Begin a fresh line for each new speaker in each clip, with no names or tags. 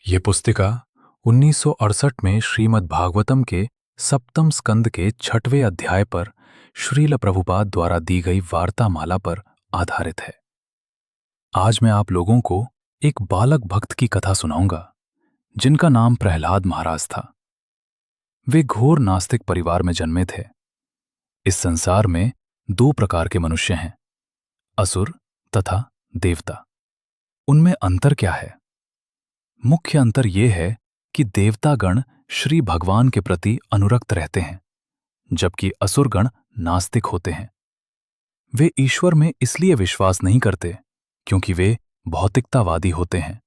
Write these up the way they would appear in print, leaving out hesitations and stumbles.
ये पुस्तिका 1968 में श्रीमद् भागवतम के सप्तम स्कंद के 6वें अध्याय पर श्रील प्रभुपाद द्वारा दी गई वार्तामाला पर आधारित है। आज मैं आप लोगों को एक बालक भक्त की कथा सुनाऊंगा जिनका नाम प्रहलाद महाराज था। वे घोर नास्तिक परिवार में जन्मे थे। इस संसार में दो प्रकार के मनुष्य हैं, असुर तथा देवता। उनमें अंतर क्या है? मुख्य अंतर यह है कि देवतागण श्री भगवान के प्रति अनुरक्त रहते हैं, जबकि असुरगण नास्तिक होते हैं। वे ईश्वर में इसलिए विश्वास नहीं करते क्योंकि वे भौतिकतावादी होते हैं।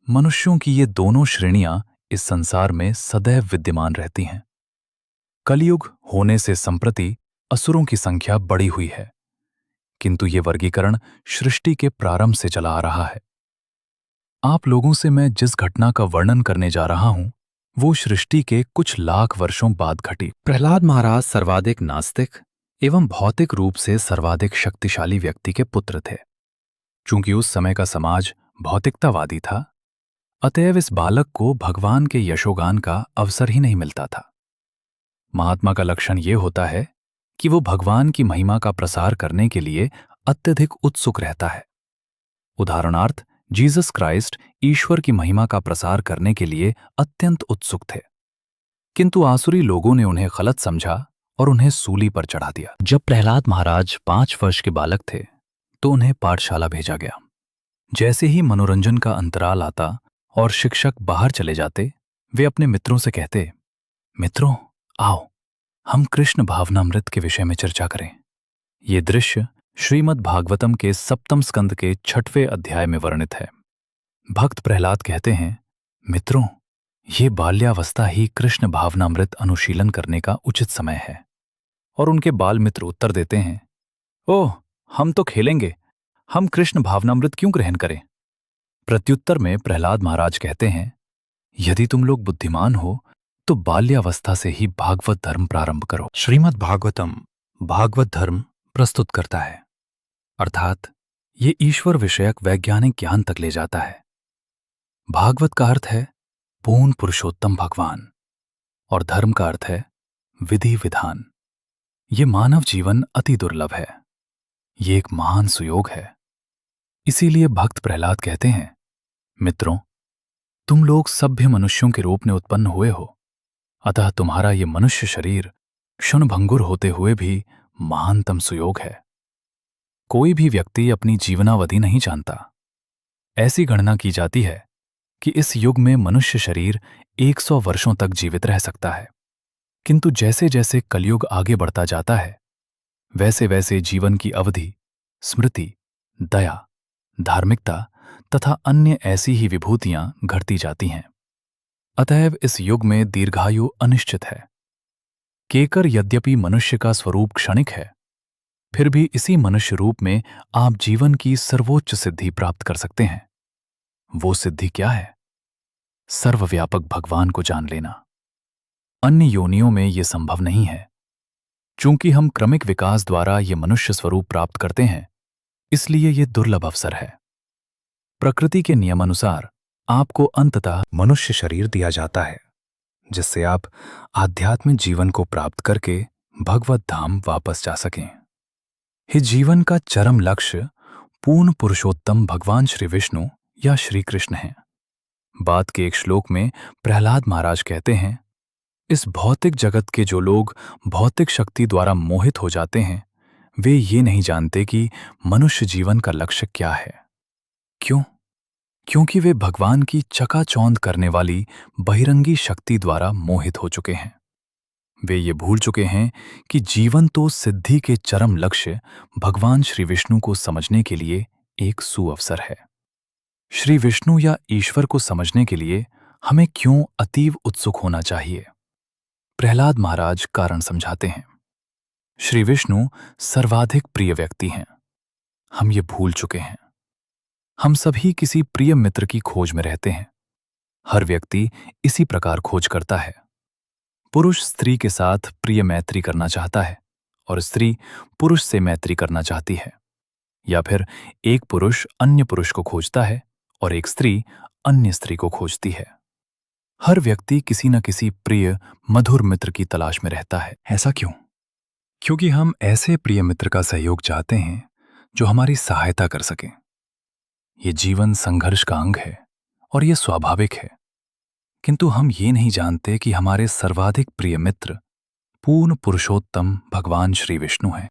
मनुष्यों की ये दोनों श्रेणियां इस संसार में सदैव विद्यमान रहती हैं। कलयुग होने से संप्रति असुरों की संख्या बढ़ी हुई है, किंतु ये वर्गीकरण सृष्टि के प्रारंभ से चला आ रहा है। आप लोगों से मैं जिस घटना का वर्णन करने जा रहा हूं, वो सृष्टि के कुछ लाख वर्षों बाद घटी। प्रहलाद महाराज सर्वाधिक नास्तिक एवं भौतिक रूप से सर्वाधिक शक्तिशाली व्यक्ति के पुत्र थे। चूंकि उस समय का समाज भौतिकतावादी था, अतएव इस बालक को भगवान के यशोगान का अवसर ही नहीं मिलता था। महात्मा का लक्षण ये होता है कि वो भगवान की महिमा का प्रसार करने के लिए अत्यधिक उत्सुक रहता है। उदाहरणार्थ, जीसस क्राइस्ट ईश्वर की महिमा का प्रसार करने के लिए अत्यंत उत्सुक थे, किंतु आसुरी लोगों ने उन्हें गलत समझा और उन्हें सूली पर चढ़ा दिया। जब प्रहलाद महाराज 5 वर्ष के बालक थे तो उन्हें पाठशाला भेजा गया। जैसे ही मनोरंजन का अंतराल आता और शिक्षक बाहर चले जाते, वे अपने मित्रों से कहते, मित्रों, आओ हम कृष्ण भावनामृत के विषय में चर्चा करें। ये दृश्य श्रीमद् भागवतम के सप्तम स्कंद के 6वें अध्याय में वर्णित है। भक्त प्रहलाद कहते हैं, मित्रों, ये बाल्यावस्था ही कृष्ण भावनामृत अनुशीलन करने का उचित समय है। और उनके बाल मित्र उत्तर देते हैं, ओह, हम तो खेलेंगे, हम कृष्ण भावनामृत क्यों ग्रहण करें? प्रत्युत्तर में प्रहलाद महाराज कहते हैं, यदि तुम लोग बुद्धिमान हो तो बाल्यावस्था से ही भागवत धर्म प्रारंभ करो। श्रीमद् भागवतम भागवत धर्म प्रस्तुत करता है, अर्थात ये ईश्वर विषयक वैज्ञानिक ज्ञान तक ले जाता है। भागवत का अर्थ है पूर्ण पुरुषोत्तम भगवान और धर्म का अर्थ है विधि विधान। ये मानव जीवन अति दुर्लभ है। ये एक महान सुयोग है। इसीलिए भक्त प्रहलाद कहते हैं, मित्रों, तुम लोग सभ्य मनुष्यों के रूप में उत्पन्न हुए हो, अतः तुम्हारा ये मनुष्य शरीर क्षणभंगुर होते हुए भी महानतम सुयोग है। कोई भी व्यक्ति अपनी जीवनावधि नहीं जानता। ऐसी गणना की जाती है कि इस युग में मनुष्य शरीर 100 वर्षों तक जीवित रह सकता है, किंतु जैसे जैसे कलयुग आगे बढ़ता जाता है, वैसे वैसे जीवन की अवधि, स्मृति, दया, धार्मिकता तथा अन्य ऐसी ही विभूतियां घटती जाती हैं। अतएव इस युग में दीर्घायु अनिश्चित है। केकर यद्यपि मनुष्य का स्वरूप क्षणिक है, फिर भी इसी मनुष्य रूप में आप जीवन की सर्वोच्च सिद्धि प्राप्त कर सकते हैं। वो सिद्धि क्या है? सर्वव्यापक भगवान को जान लेना। अन्य योनियों में ये संभव नहीं है। चूंकि हम क्रमिक विकास द्वारा ये मनुष्य स्वरूप प्राप्त करते हैं, इसलिए ये दुर्लभ अवसर है। प्रकृति के नियमानुसार आपको अंततः मनुष्य शरीर दिया जाता है, जिससे आप आध्यात्मिक जीवन को प्राप्त करके भगवत धाम वापस जा सकें। इस जीवन का चरम लक्ष्य पूर्ण पुरुषोत्तम भगवान श्री विष्णु या श्री कृष्ण हैं। बाद के एक श्लोक में प्रहलाद महाराज कहते हैं, इस भौतिक जगत के जो लोग भौतिक शक्ति द्वारा मोहित हो जाते हैं, वे ये नहीं जानते कि मनुष्य जीवन का लक्ष्य क्या है। क्यों? क्योंकि वे भगवान की चकाचौंध करने वाली बहिरंगी शक्ति द्वारा मोहित हो चुके हैं। वे ये भूल चुके हैं कि जीवन तो सिद्धि के चरम लक्ष्य भगवान श्री विष्णु को समझने के लिए एक सुअवसर है। श्री विष्णु या ईश्वर को समझने के लिए हमें क्यों अतीव उत्सुक होना चाहिए? प्रहलाद महाराज कारण समझाते हैं। श्री विष्णु सर्वाधिक प्रिय व्यक्ति हैं। हम ये भूल चुके हैं। हम सभी किसी प्रिय मित्र की खोज में रहते हैं। हर व्यक्ति इसी प्रकार खोज करता है। पुरुष स्त्री के साथ प्रिय मैत्री करना चाहता है और स्त्री पुरुष से मैत्री करना चाहती है, या फिर एक पुरुष अन्य पुरुष को खोजता है और एक स्त्री अन्य स्त्री को खोजती है। हर व्यक्ति किसी न किसी प्रिय मधुर मित्र की तलाश में रहता है। ऐसा क्यों? क्योंकि हम ऐसे प्रिय मित्र का सहयोग चाहते हैं जो हमारी सहायता कर सके। ये जीवन संघर्ष का अंग है और ये स्वाभाविक है, किंतु हम ये नहीं जानते कि हमारे सर्वाधिक प्रिय मित्र पूर्ण पुरुषोत्तम भगवान श्री विष्णु हैं।